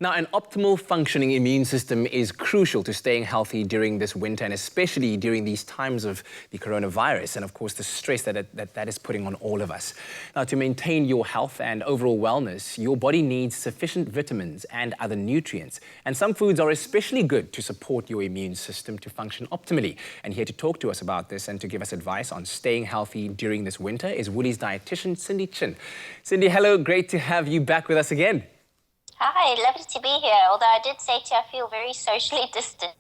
Now, an optimal functioning immune system is crucial to staying healthy during this winter, and especially during these times of the coronavirus and, of course, the stress that is putting on all of us. Now, to maintain your health and overall wellness, your body needs sufficient vitamins and other nutrients. And some foods are especially good to support your immune system to function optimally. And here to talk to us about this and to give us advice on staying healthy during this winter is Woolies dietitian Cindy Chin. Cindy, hello. Great to have you back with us again. Hi, lovely to be here. Although I did say to you, I feel very socially distant.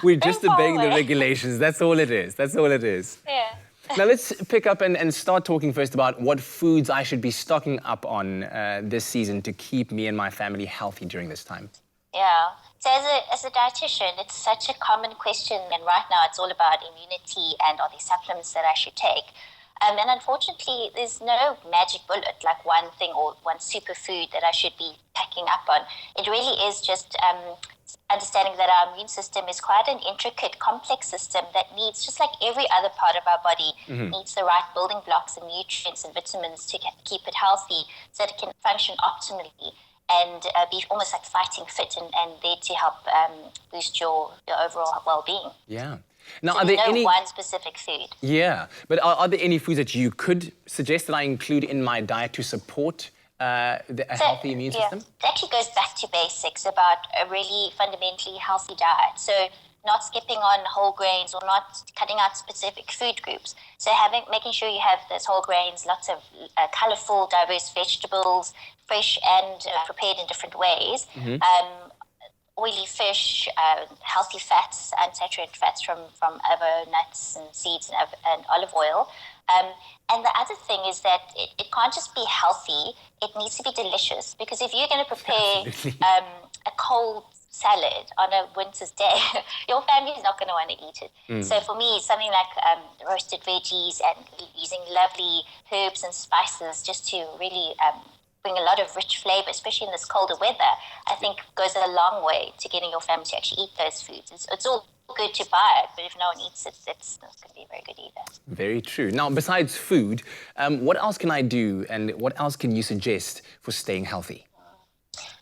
We're just obeying the regulations. That's all it is. That's all it is. Yeah. Now let's pick up and start talking first about what foods I should be stocking up on this season to keep me and my family healthy during this time. Yeah. So as a dietitian, it's such a common question, and right now it's all about immunity and are there supplements that I should take. And unfortunately, there's no magic bullet, like one thing or one superfood that I should be packing up on. It really is just understanding that our immune system is quite an intricate, complex system that needs, just like every other part of our body, needs the right building blocks and nutrients and vitamins to keep it healthy so that it can function optimally and be almost like fighting fit and there to help boost your overall well-being. Yeah. Now, so are there any one specific food? Yeah, but are there any foods that you could suggest that I include in my diet to support a healthy immune system? It actually goes back to basics about a really fundamentally healthy diet. So not skipping on whole grains or not cutting out specific food groups. So making sure you have those whole grains, lots of colorful, diverse vegetables, fresh and prepared in different ways. Oily fish, healthy fats, unsaturated fats from other nuts and seeds and olive oil. And the other thing is that it can't just be healthy, it needs to be delicious. Because if you're going to prepare a cold salad on a winter's day, your family is not going to want to eat it. So for me, something like roasted veggies and using lovely herbs and spices just to really bring a lot of rich flavor, especially in this colder weather, I think goes a long way to getting your family to actually eat those foods. It's all good to buy it, but if no one eats it, it's not going to be very good either. Very true. Now, besides food, what else can I do and what else can you suggest for staying healthy?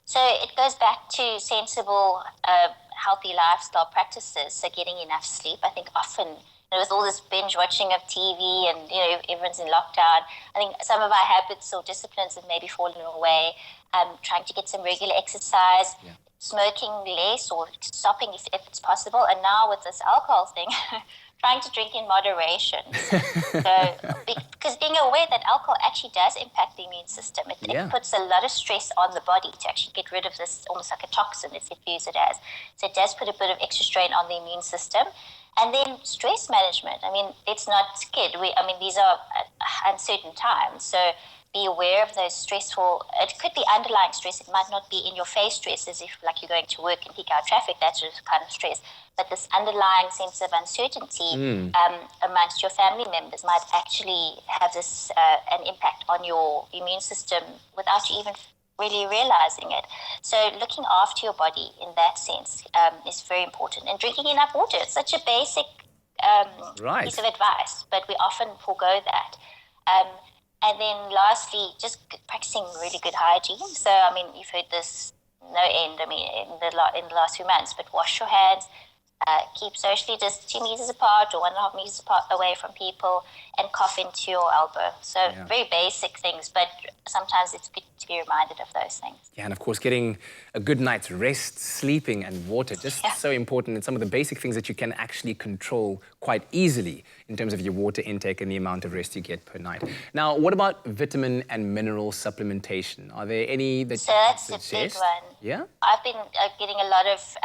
So it goes back to sensible, healthy lifestyle practices. So getting enough sleep. I think often with all this binge watching of TV and, everyone's in lockdown, I think some of our habits or disciplines have maybe fallen away. Trying to get some regular exercise, smoking less or stopping if it's possible. And now with this alcohol thing, trying to drink in moderation. Because being aware that alcohol actually does impact the immune system. It puts a lot of stress on the body to actually get rid of this, almost like a toxin, if you use it as. So it does put a bit of extra strain on the immune system. And then stress management. I mean, let's not kid. These are uncertain times. So be aware of those stressful, it could be underlying stress. It might not be in your face stress as if like you're going to work and peak out traffic, that sort of kind of stress. But this underlying sense of uncertainty amongst your family members might actually have this an impact on your immune system without you even really realizing it. So looking after your body in that sense is very important. And drinking enough water. It's such a basic piece of advice, but we often forego that. And then lastly, just practicing really good hygiene. So, you've heard this no end, in the last few months, but wash your hands, keep socially just 2 meters apart or 1.5 meters apart away from people, and cough into your elbow. So very basic things, but sometimes it's good to be reminded of those things. Yeah, and of course, getting a good night's rest, sleeping and water, just so important. And some of the basic things that you can actually control quite easily in terms of your water intake and the amount of rest you get per night. Now, what about vitamin and mineral supplementation? Are there any that you suggest? That's a big one. Yeah? I've been getting a lot of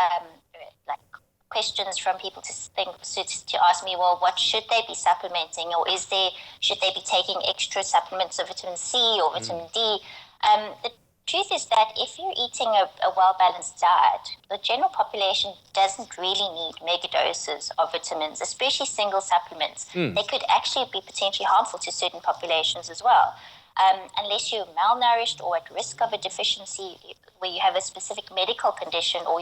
questions from people to ask me, well, what should they be supplementing, or should they be taking extra supplements of vitamin C or vitamin D? The truth is that if you're eating a well-balanced diet, the general population doesn't really need mega doses of vitamins, especially single supplements. They could actually be potentially harmful to certain populations as well. Unless you're malnourished or at risk of a deficiency where you have a specific medical condition, or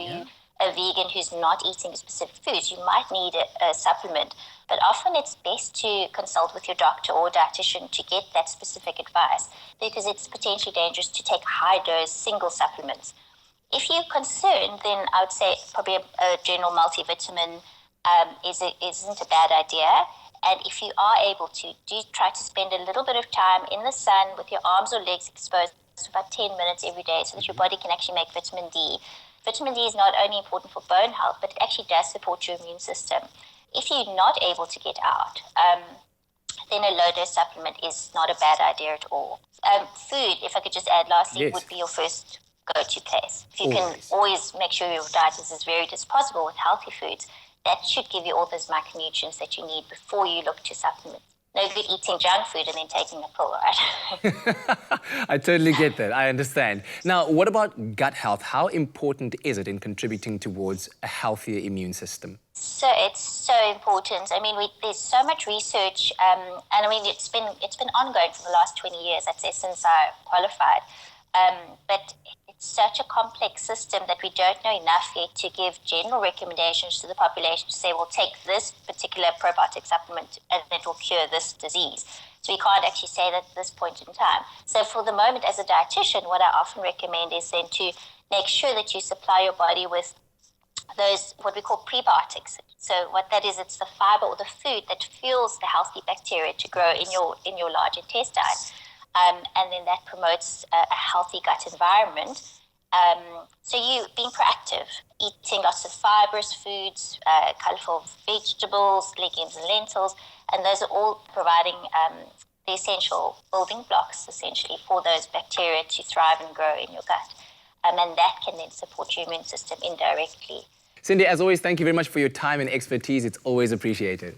a vegan who's not eating specific foods, you might need a supplement. But often it's best to consult with your doctor or dietitian to get that specific advice, because it's potentially dangerous to take high-dose single supplements. If you're concerned, then I would say probably a general multivitamin isn't a bad idea. And if you are able to, do try to spend a little bit of time in the sun with your arms or legs exposed for about 10 minutes every day so that your body can actually make vitamin D. Vitamin D is not only important for bone health, but it actually does support your immune system. If you're not able to get out, then a low-dose supplement is not a bad idea at all. Food, if I could just add lastly, Yes. would be your first go-to place. If you Always. can always make sure your diet is as varied as possible with healthy foods, that should give you all those micronutrients that you need before you look to supplements. No good eating junk food and then taking a pill, right? I totally get that. I understand. Now, what about gut health? How important is it in contributing towards a healthier immune system? So it's so important. I mean, there's so much research, and I mean, it's been ongoing for the last 20 years, I'd say, since I qualified. But it's such a complex system that we don't know enough yet to give general recommendations to the population to say, well, take this particular probiotic supplement and it will cure this disease. So we can't actually say that at this point in time. So for the moment, as a dietitian, what I often recommend is then to make sure that you supply your body with those, what we call prebiotics. So what that is, it's the fiber or the food that fuels the healthy bacteria to grow in your large intestine. And then that promotes a healthy gut environment. So you being proactive, eating lots of fibrous foods, colorful vegetables, legumes and lentils, and those are all providing the essential building blocks, essentially, for those bacteria to thrive and grow in your gut. And that can then support your immune system indirectly. Cindy, as always, thank you very much for your time and expertise. It's always appreciated.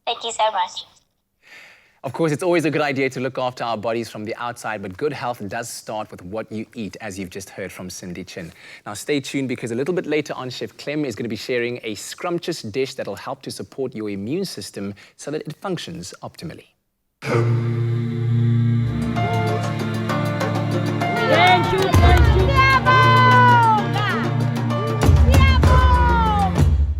Thank you so much. Of course, it's always a good idea to look after our bodies from the outside, but good health does start with what you eat, as you've just heard from Cindy Chin. Now, stay tuned because a little bit later on, Chef Clem is going to be sharing a scrumptious dish that'll help to support your immune system so that it functions optimally.